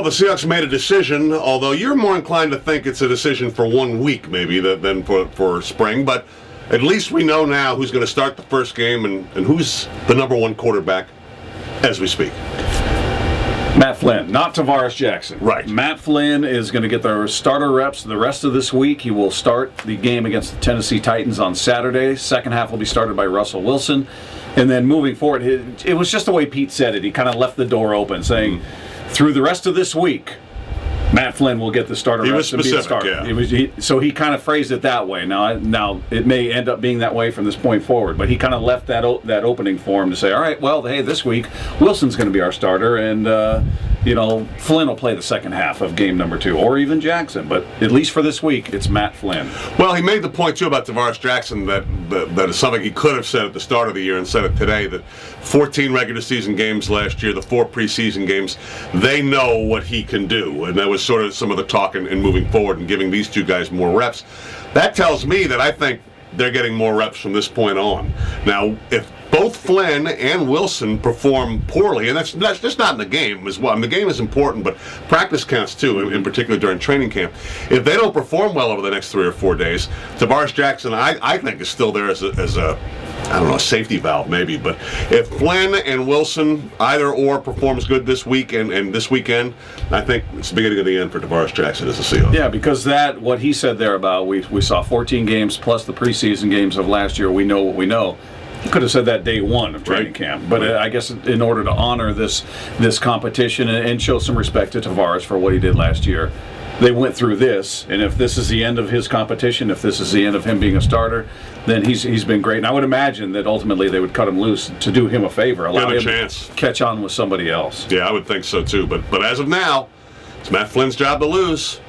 Well, the Seahawks made a decision, although you're more inclined to think it's a decision for 1 week maybe than for spring, but at least we know now who's going to start the first game and who's the number one quarterback as we speak. Matt Flynn, not Tavares Jackson. Right. Matt Flynn is going to get the starter reps the rest of this week. He will start the game against the Tennessee Titans on Saturday. Second half will be started by Russell Wilson. And then moving forward, it was just the way Pete said it. He kind of left the door open, saying, through the rest of this week, Matt Flynn will get the starter reps to be the starter. Yeah. So he kind of phrased it that way. Now it may end up being that way from this point forward, but he kind of left that opening for him to say, all right, well, hey, this week Wilson's going to be our starter, and Flynn will play the second half of game number 2, or even Jackson. But at least for this week, it's Matt Flynn. Well, he made the point too about Tavares Jackson that is something he could have said at the start of the year and said it today, that 14 regular season games last year, the 4 preseason games, they know what he can do, and that was sort of some of the talk in moving forward and giving these two guys more reps. That tells me that I think they're getting more reps from this point on. Now, if both Flynn and Wilson perform poorly, and that's just not in the game as well. I mean, the game is important, but practice counts too, in particular during training camp. If they don't perform well over the next 3 or 4 days, Tavares Jackson, I think, is still there as a I don't know, a safety valve maybe. But if Flynn and Wilson, either or, performs good this week and this weekend, I think it's the beginning of the end for Tavares Jackson as a Seahawk. Yeah, because what he said there about we saw 14 games plus the preseason games of last year. We know what we know. He could have said that day 1 of training camp, but I guess in order to honor this competition and show some respect to Tavares for what he did last year, they went through this. And if this is the end of his competition, if this is the end of him being a starter, then he's been great. And I would imagine that ultimately they would cut him loose to do him a favor, allow him to catch on with somebody else. Yeah, I would think so too. But as of now, it's Matt Flynn's job to lose.